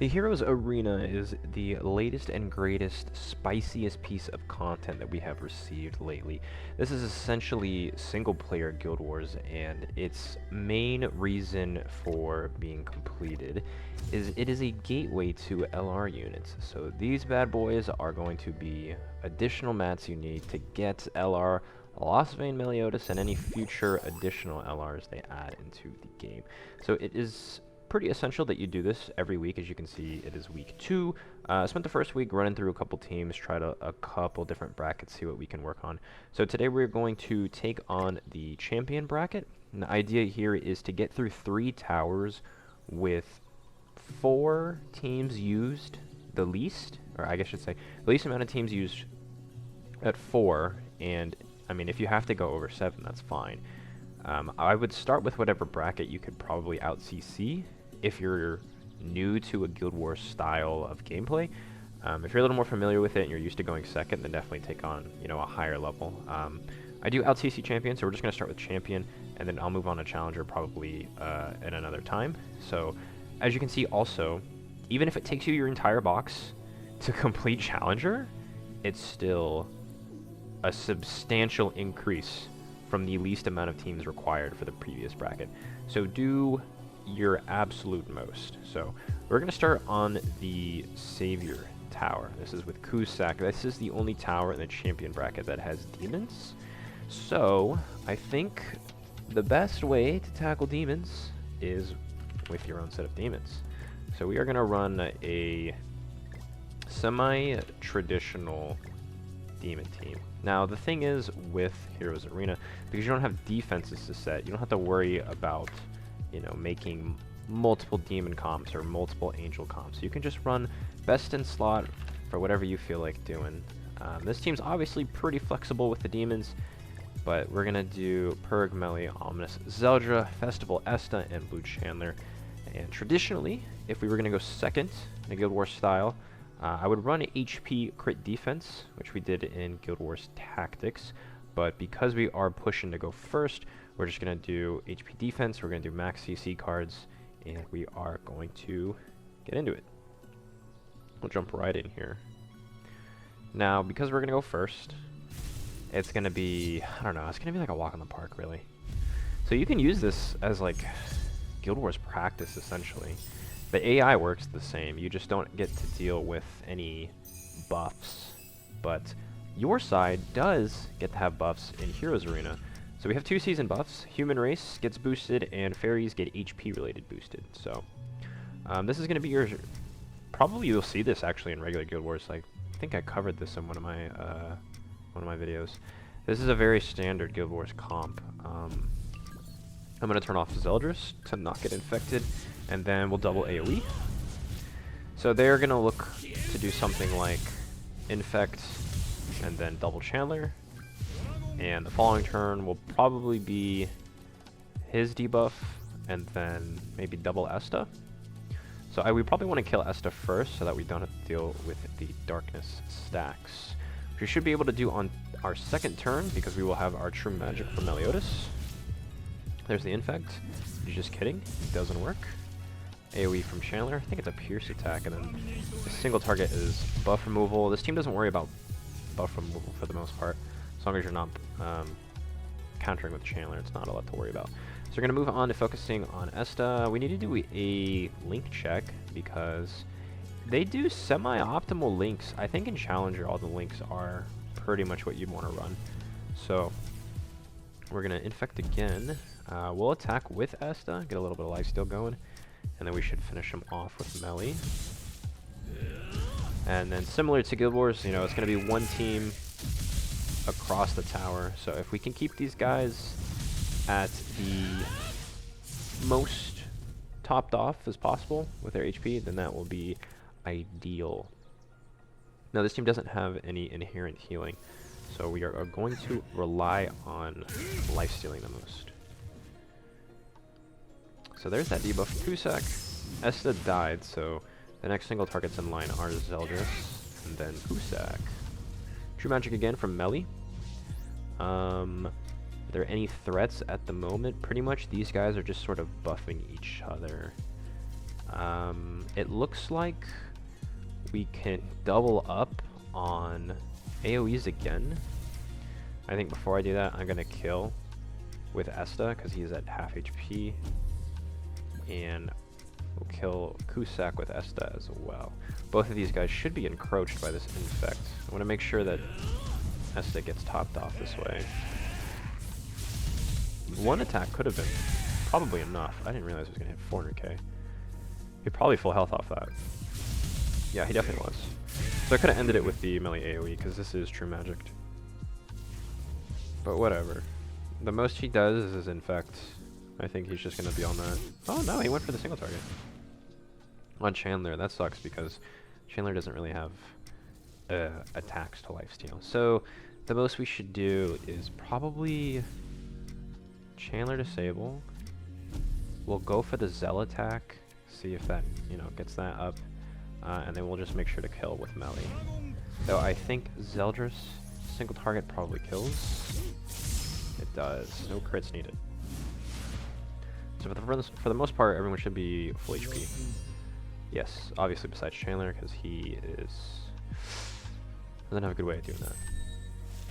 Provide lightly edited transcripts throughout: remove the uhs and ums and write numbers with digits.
The Heroes Arena is the latest and greatest, spiciest piece of content that we have received lately. This is essentially single-player Guild Wars, and its main reason for being completed is it is a gateway to LR units. So these bad boys are going to be additional mats you need to get LR, Lost Vein Meliodas, and any future additional LRs they add into the game. So it is pretty essential that you do this every week. As you can see, it is week 2. I spent the first week running through a couple teams, tried a couple different brackets, see what we can work on. So today we're going to take on the champion bracket. And the idea here is to get through 3 towers with 4 teams used the least, or I guess I should say, the least amount of teams used at 4, and I mean, if you have to go over 7, that's fine. I would start with whatever bracket you could probably out CC if you're new to a Guild Wars style of gameplay. If you're a little more familiar with it and you're used to going second, then definitely take on, you know, a higher level. I do out CC champion, so we're just going to start with champion, and then I'll move on to challenger probably at another time. So as you can see also, even if it takes you your entire box to complete challenger, it's still a substantial increase from the least amount of teams required for the previous bracket. So do your absolute most. So we're going to start on the Savior Tower. This is with Cusack. This is the only tower in the champion bracket that has demons. So I think the best way to tackle demons is with your own set of demons. So we are going to run a semi-traditional demon team. Now the thing is with Heroes Arena, because you don't have defenses to set, you don't have to worry about, you know, making multiple demon comps or multiple angel comps. You can just run best in slot for whatever you feel like doing. This team's obviously pretty flexible with the demons, but we're gonna do Purg, Melee, Ominous, Zeldra, Festival, Esta, and Blue Chandler. And traditionally, if we were gonna go second in a Guild Wars style, I would run HP crit defense, which we did in Guild Wars Tactics, but because we are pushing to go first, we're just going to do HP defense, we're going to do max CC cards, and we are going to get into it. We'll jump right in here. Now, because we're going to go first, it's going to be, I don't know, it's going to be like a walk in the park, really. So you can use this as like Guild Wars practice, essentially. The AI works the same, you just don't get to deal with any buffs, but your side does get to have buffs in Heroes Arena. So we have 2 season buffs. Human race gets boosted, and fairies get HP related boosted. So this is going to be your, probably you'll see this actually in regular Guild Wars. Like, I think I covered this in one of my videos. This is a very standard Guild Wars comp. I'm going to turn off Zeldris to not get infected, and then we'll double AoE. So they're going to look to do something like Infect, and then double Chandler. And the following turn will probably be his debuff, and then maybe double Esta. So we probably want to kill Esta first, so that we don't have to deal with the darkness stacks. Which we should be able to do on our second turn, because we will have our True Magic from Meliodas. There's the Infect. You're just kidding. It doesn't work. AoE from Chandler. I think it's a Pierce attack, and then the single target is buff removal. This team doesn't worry about buff removal for the most part. As long as you're not countering with Chandler, it's not a lot to worry about. So we're going to move on to focusing on Esta. We need to do a link check, because they do semi-optimal links. I think in Challenger all the links are pretty much what you'd want to run. So we're going to infect again. We'll attack with Esta, get a little bit of lifesteal going, and then we should finish him off with Melee. And then similar to Guild Wars, you know, it's going to be one team across the tower. So if we can keep these guys at the most topped off as possible with their HP, then that will be ideal. Now this team doesn't have any inherent healing, so we are going to rely on lifestealing the most. So there's that debuff from Cusack. Esta died, so the next single targets in line are Zeldris, and then Cusack. True Magic again from Melee. Are there any threats at the moment? Pretty much these guys are just sort of buffing each other. It looks like we can double up on AoEs again. I think before I do that, I'm gonna kill with Esta because he's at half HP, and we'll kill Cusack with Esta as well. Both of these guys should be encroached by this infect. I want to make sure that Esta gets topped off this way. One attack could have been probably enough. I didn't realize it was gonna hit 400k. He'd probably full health off that. Yeah, he definitely was. So I could have ended it with the melee AoE because this is true magic. But whatever. The most he does is infect. I think he's just going to be on that. Oh no, he went for the single target. On Chandler, that sucks because Chandler doesn't really have attacks to lifesteal. So the most we should do is probably Chandler disable. We'll go for the Zell attack, see if that, you know, gets that up. And then we'll just make sure to kill with melee. Though I think Zeldris single target probably kills. It does. No crits needed. So for the most part, everyone should be full HP. Yes, obviously besides Chandler, because he doesn't have a good way of doing that.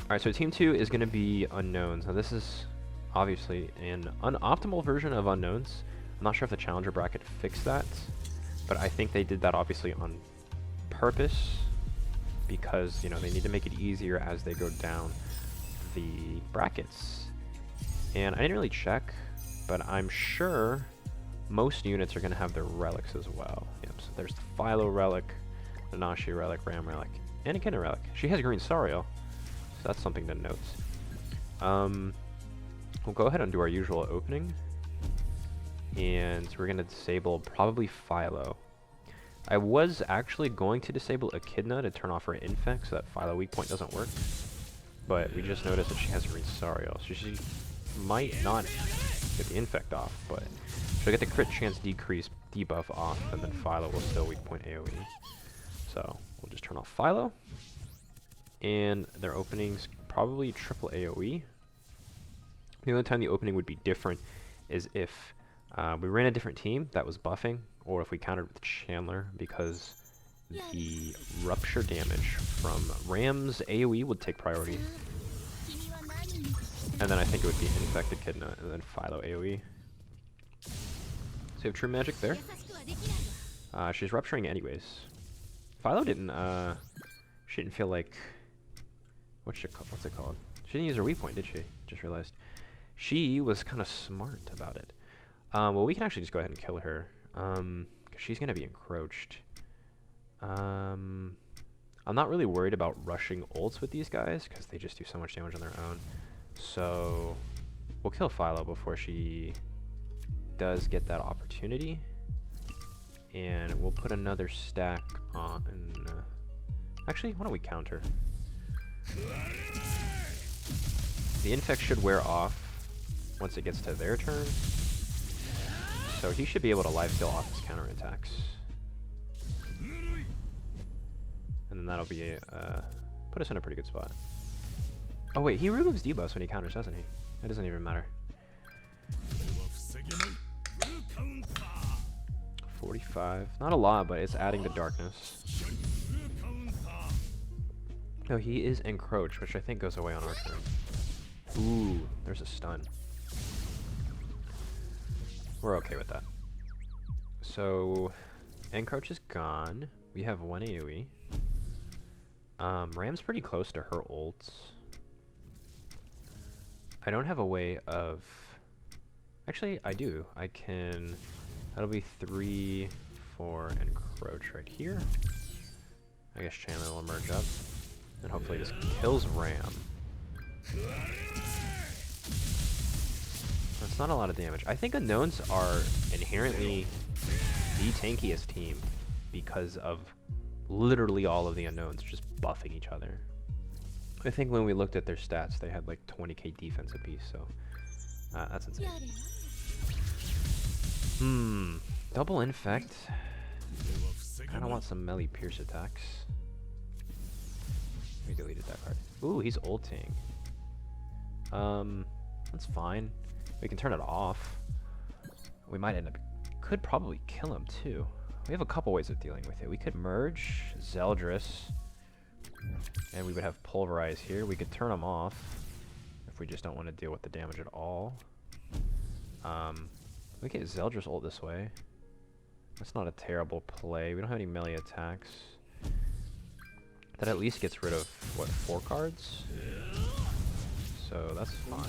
Alright, so Team 2 is going to be Unknowns. Now this is obviously an unoptimal version of Unknowns. I'm not sure if the Challenger bracket fixed that, but I think they did that obviously on purpose because, you know, they need to make it easier as they go down the brackets. And I didn't really check, but I'm sure most units are going to have their relics as well. Yep, so there's the Philo relic, the Nashi relic, Ram relic, and a Anakin relic. She has Green Sariel, so that's something to note. We'll go ahead and do our usual opening. And we're going to disable probably Philo. I was actually going to disable Echidna to turn off her infect so that Philo weak point doesn't work. But we just noticed that she has Green Sariel, so she might not get the infect off, but she'll get the crit chance decrease debuff off, and then Philo will still weak point AoE. So we'll just turn off Philo. And their openings probably triple AoE. The only time the opening would be different is if we ran a different team that was buffing, or if we countered with Chandler, because the rupture damage from Ram's AoE would take priority. And then I think it would be Infected Echidna, and then Philo AoE. So you have True Magic there. She's rupturing anyways. Philo didn't, she didn't feel like, what's it called? She didn't use her weak point, did she? Just realized. She was kind of smart about it. Well, we can actually just go ahead and kill her, because she's going to be encroached. I'm not really worried about rushing ults with these guys, because they just do so much damage on their own. So, we'll kill Philo before she does get that opportunity. And we'll put another stack on... actually, why don't we counter? The infect should wear off once it gets to their turn. So he should be able to lifesteal off his counterattacks. And then that'll be put us in a pretty good spot. Oh wait, he removes debuffs when he counters, doesn't he? That doesn't even matter. 45. Not a lot, but it's adding to darkness. No, he is encroached, which I think goes away on our turn. Ooh, there's a stun. We're okay with that. So, encroach is gone. We have one AoE. Ram's pretty close to her ults. I don't have a way of... Actually, I do. I can... That'll be 3, 4, encroach right here. I guess Chandler will emerge up. And hopefully this kills Ram. That's not a lot of damage. I think Unknowns are inherently the tankiest team because of literally all of the Unknowns just buffing each other. I think when we looked at their stats, they had like 20k defense apiece, so that's insane. Double infect. I don't want some melee pierce attacks. We deleted that card. Ooh, he's ulting. That's fine. We can turn it off. We might end up could probably kill him too. We have a couple ways of dealing with it. We could merge Zeldris, and we would have Pulverize here. We could turn him off if we just don't want to deal with the damage at all. We get Zeldris ult this way. That's not a terrible play. We don't have any melee attacks. That at least gets rid of, what, 4 cards? So that's fine.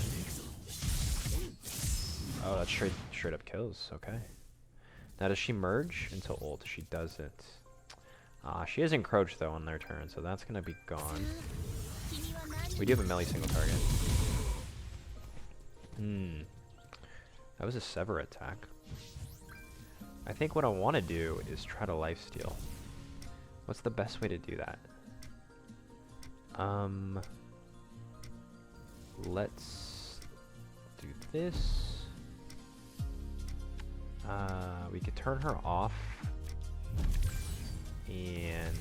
Oh, that's straight up kills. Okay. Now does she merge into ult? She doesn't. She is encroached though on their turn, so that's gonna be gone. We do have a melee single target. That was a sever attack. I think what I want to do is try to lifesteal. What's the best way to do that? Let's do this. We could turn her off. And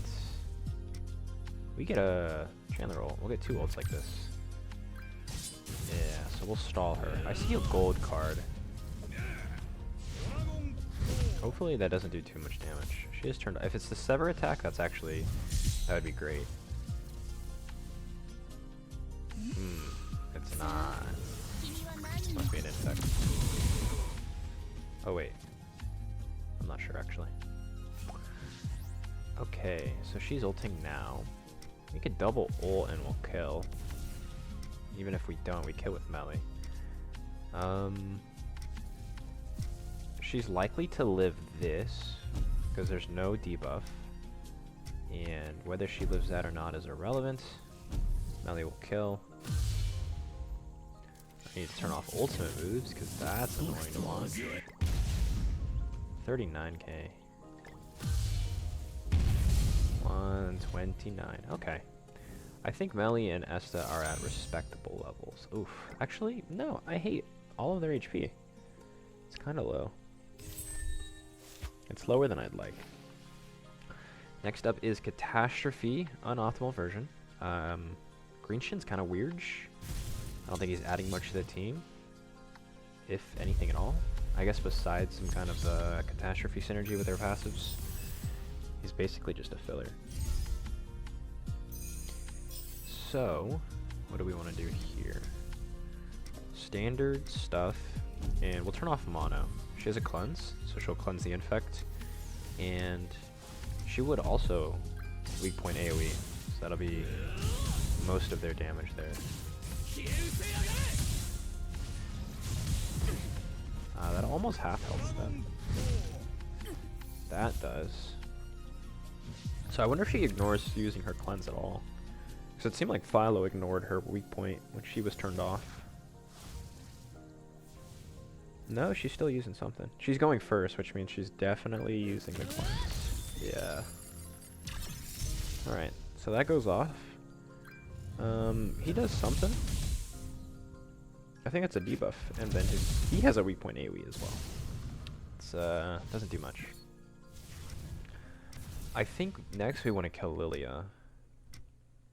we get a Chandler ult. We'll get 2 ults like this. Yeah, so we'll stall her. I see a gold card. Hopefully that doesn't do too much damage. She is turned. If it's the sever attack, that would be great. It's not. Must be an infect. Oh wait. I'm not sure actually. Okay, so she's ulting now. We could double ult and we'll kill. Even if we don't, we kill with melee. She's likely to live this, because there's no debuff. And whether she lives that or not is irrelevant. Melee will kill. I need to turn off ultimate moves, because that's annoying to launch. 39k. 129. Okay. I think Melly and Esta are at respectable levels. Oof. Actually, no. I hate all of their HP. It's kind of low. It's lower than I'd like. Next up is Catastrophe, unoptimal version. Greenshin's kind of weird. I don't think he's adding much to the team, if anything at all. I guess besides some kind of Catastrophe synergy with their passives, he's basically just a filler. So, what do we want to do here? Standard stuff, and we'll turn off mono. She has a cleanse, so she'll cleanse the infect, and she would also weak point AoE, so that'll be most of their damage there. That almost half health them. That does. So I wonder if she ignores using her cleanse at all. Because it seemed like Philo ignored her weak point when she was turned off. No, she's still using something. She's going first, which means she's definitely using the cleanse. Yeah. Alright, so that goes off. He does something. I think it's a debuff, and then he has a weak point AoE as well. It's doesn't do much. I think next we want to kill Lilia,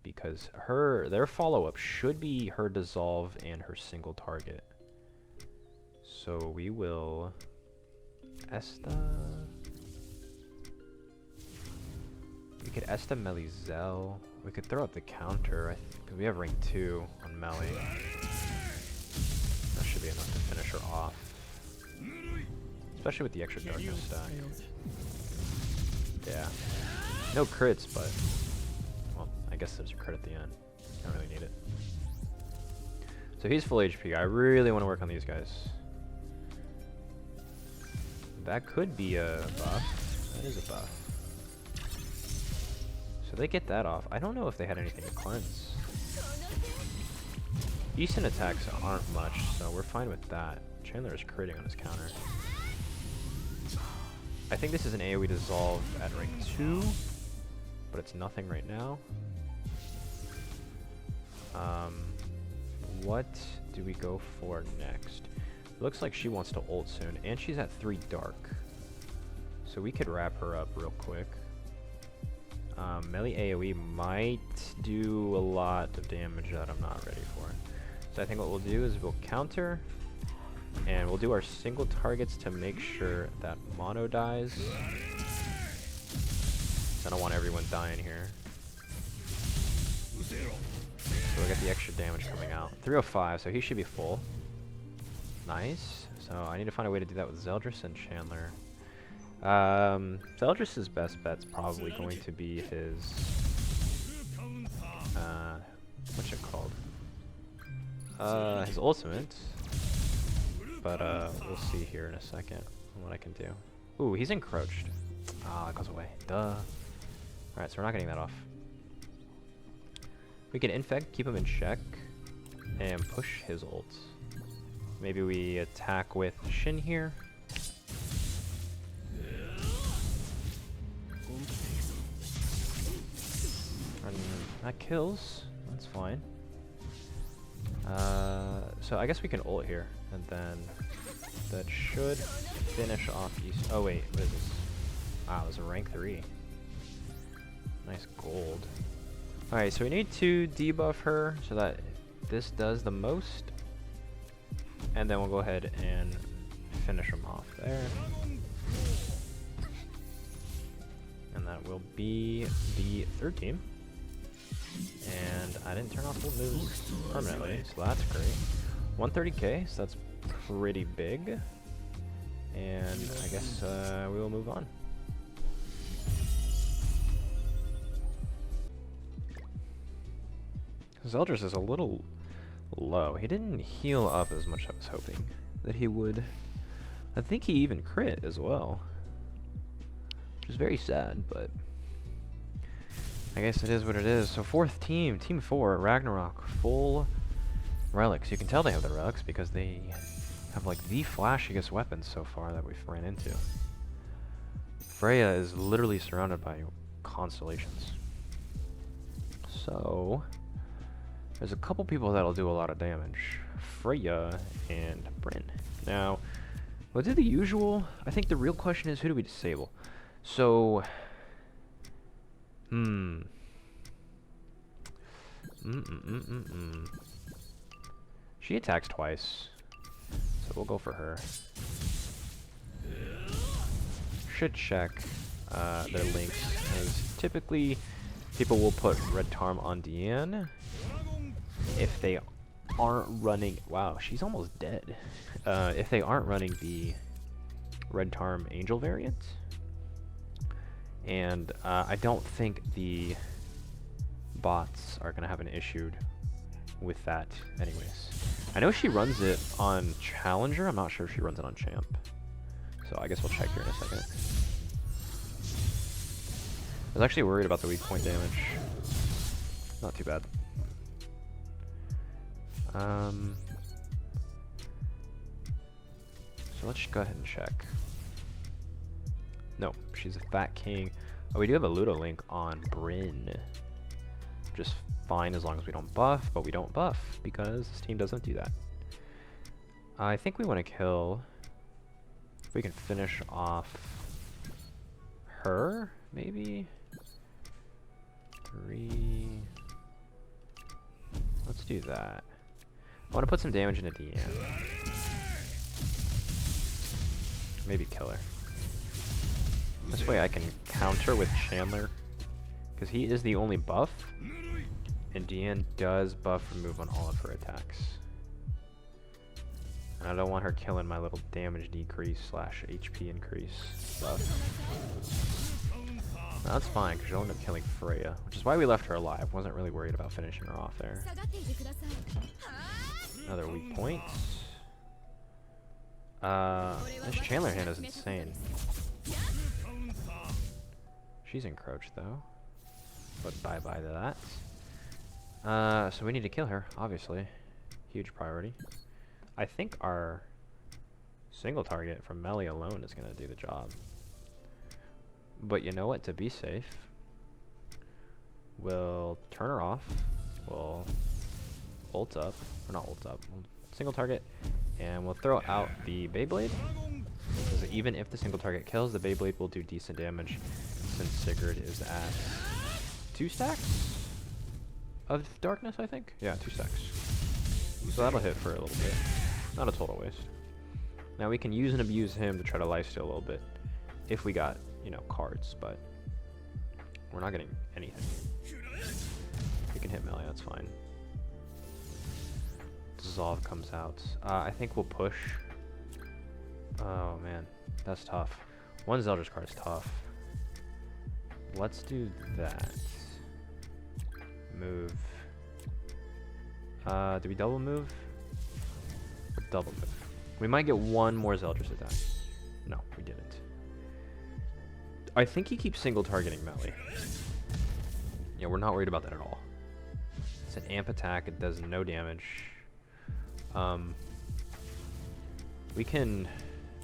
because their follow-up should be her dissolve and her single target. So we will Esta. We could Esta Melizel. We could throw up the counter, because we have rank 2 on melee. That should be enough to finish her off. Especially with the extra darkness stack. Yeah. No crits, but... well, I guess there's a crit at the end. Don't really need it. So he's full HP. I really want to work on these guys. That could be a buff. That is a buff. So they get that off. I don't know if they had anything to cleanse. Decent attacks aren't much, so we're fine with that. Chandler is critting on his counter. I think this is an AoE dissolve at rank 2, but it's nothing right now. What do we go for next? Looks like she wants to ult soon, and she's at 3 dark. So we could wrap her up real quick. Melee AoE might do a lot of damage that I'm not ready for. So I think what we'll do is we'll counter, And we'll do our single targets to make sure that mono dies. I don't want everyone dying here. So we got the extra damage coming out. 305, so he should be full. Nice. So I need to find a way to do that with Zeldris and Chandler. Zeldris' best bet's probably going to be his... what's it called? His ultimate. But we'll see here in a second what I can do. Ooh, he's encroached. Ah, it goes away. Duh. Alright, so we're not getting that off. We can infect, keep him in check, and push his ult. Maybe we attack with Shin here. And that kills. That's fine. So I guess we can ult here, and then that should finish off East. Oh wait, what is this? Wow, this is a rank 3. Nice gold. Alright, so we need to debuff her so that this does the most. And then we'll go ahead and finish them off there. And that will be the third team. And I didn't turn off old moves permanently, so that's great. 130k, so that's pretty big. And I guess we will move on. Zeldris is a little low. He didn't heal up as much as I was hoping that he would. I think he even crit as well. Which is very sad, but I guess it is what it is. So fourth team, team 4, Ragnarok, full relics. You can tell they have the relics because they have like the flashiest weapons so far that we've ran into. Freya is literally surrounded by constellations. So there's a couple people that'll do a lot of damage. Freya and Bryn. Now, we'll do the usual. I think the real question is, who do we disable? So, She attacks twice, so we'll go for her. Should check their links, as typically people will put Red Tarm on Deanne if they aren't running. Wow, she's almost dead. If they aren't running the Red Tarm Angel variant. And I don't think the bots are going to have an issue with that anyways. I know she runs it on Challenger. I'm not sure if she runs it on Champ. So I guess we'll check here in a second. I was actually worried about the weak point damage. Not too bad. So let's just go ahead and check. No, she's a Fat King. Oh, we do have a Ludo link on Bryn. Just fine as long as we don't buff, but we don't buff because this team doesn't do that. I think we want to kill. If we can finish off her, maybe. 3. Let's do that. I want to put some damage into Deanne. Maybe kill her. This way I can counter with Chandler, because he is the only buff, and Deanne does buff remove on all of her attacks. And I don't want her killing my little damage decrease / HP increase buff. No, that's fine, because she'll end up killing Freya, which is why we left her alive. Wasn't really worried about finishing her off there. Another weak point. This Chandler hand is insane. She's encroached though, but bye-bye to that. So we need to kill her, obviously. Huge priority. I think our single target from melee alone is going to do the job. But you know what, to be safe, we'll turn her off, we'll ult up, or not ult up, we'll single target, and we'll throw out the Beyblade. Because even if the single target kills, the Beyblade will do decent damage, since Sigurd is at 2 stacks of darkness, I think? Yeah, 2 stacks. So that'll hit for a little bit. Not a total waste. Now we can use and abuse him to try to lifesteal a little bit if we got, you know, cards, but we're not getting anything. We can hit melee, that's fine. Dissolve comes out. I think we'll push. Oh man, that's tough. One Zeldris card is tough. Let's do that. Move. Do we double move? Or double move. We might get one more Zeldris attack. No, we didn't. I think he keeps single targeting melee. Yeah, we're not worried about that at all. It's an amp attack, it does no damage. We can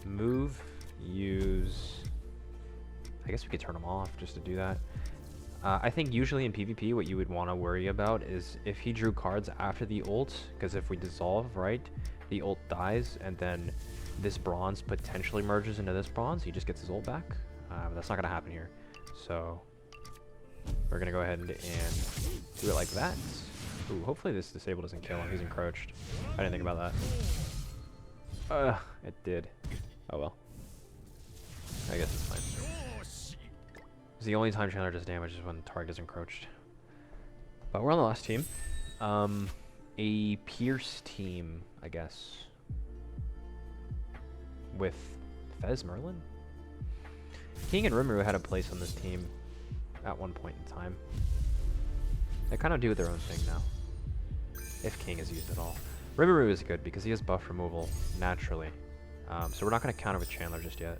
move, use... I guess we could turn him off just to do that. I think usually in PvP what you would want to worry about is if he drew cards after the ult, because if we dissolve, right, the ult dies, and then this bronze potentially merges into this bronze, he just gets his ult back. But that's not going to happen here. So we're going to go ahead and do it like that. Ooh, hopefully this disable doesn't kill him. He's encroached. I didn't think about that. It did. Oh well. I guess it's fine. The only time Chandler does damage is when the target is encroached. But we're on the last team. A Pierce team, I guess. With Fez Merlin? King and Rimuru had a place on this team at one point in time. They kind of do their own thing now. If King is used at all. Rimuru is good because he has buff removal naturally. So we're not going to counter with Chandler just yet.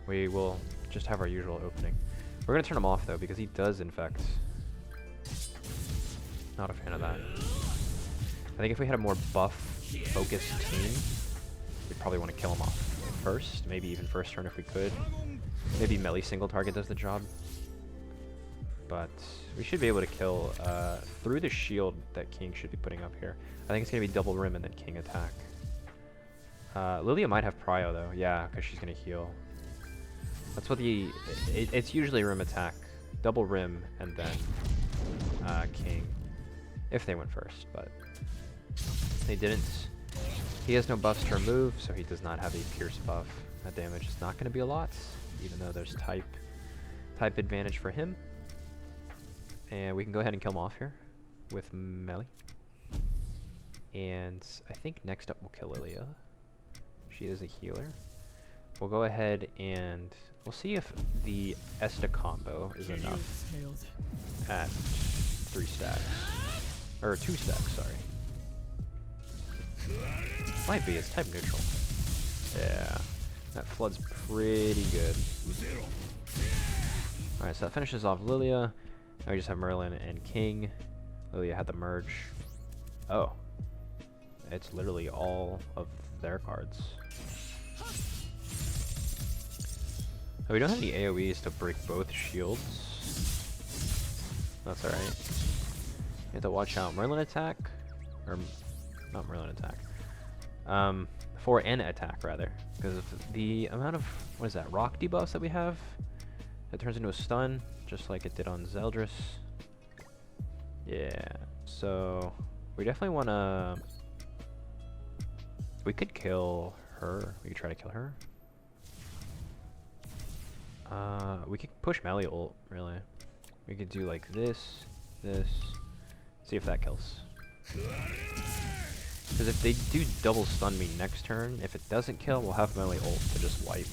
We will just have our usual opening. We're going to turn him off though because he does infect. Not a fan of that. I think if we had a more buff focused team, we'd probably want to kill him off first. Maybe even first turn if we could. Maybe melee single target does the job. But we should be able to kill through the shield that King should be putting up here. I think it's going to be double rim and then King attack. Lilia might have prio though. Yeah, because she's going to heal. That's what it's usually rim attack, double rim, and then King, if they went first, but they didn't. He has no buffs to remove, so he does not have a pierce buff. That damage is not going to be a lot, even though there's type advantage for him. And we can go ahead and kill him off here with melee. And I think next up we'll kill Lilia. She is a healer. We'll go ahead and we'll see if the Esta combo is enough at 3 stacks. Or 2 stacks, sorry. Might be, it's type neutral. Yeah, that flood's pretty good. Alright, so that finishes off Lilia. Now we just have Merlin and King. Lilia had the merge. Oh. It's literally all of their cards. Oh, we don't have any AoEs to break both shields. That's alright. You have to watch out. Merlin attack? Or, not Merlin attack. For an attack, rather. Because of the amount of, what is that, rock debuffs that we have? It turns into a stun, just like it did on Zeldris. Yeah, so we definitely want to... We could kill her. We could try to kill her. We could push melee ult, really. We could do like this, see if that kills. Because if they do double stun me next turn, if it doesn't kill, we'll have melee ult to just wipe.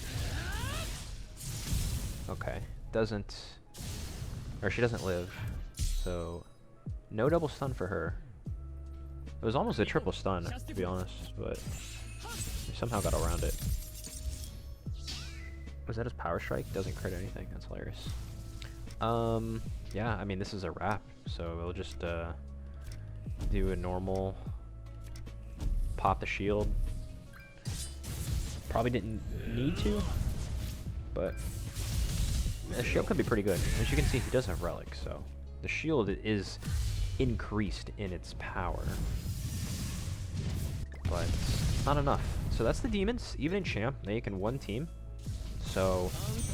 Okay, doesn't, or she doesn't live, so no double stun for her. It was almost a triple stun, to be honest, but we somehow got around it. Was that his power strike? Doesn't crit anything. That's hilarious. Yeah, I mean, this is a wrap, so we'll just do a normal pop the shield. Probably didn't need to, but the shield could be pretty good. As you can see, he does have relic, so the shield is increased in its power, but not enough. So that's the demons. Even in champ, they can one team. So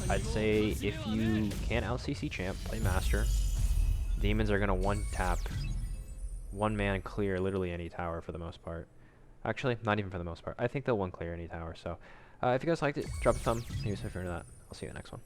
I'd say if you can't out CC champ, play master. Demons are gonna one tap, one man clear literally any tower for the most part. Actually, not even for the most part. I think they'll one clear any tower. So if you guys liked it, drop a thumb. Maybe if you're into that. I'll see you in the next one.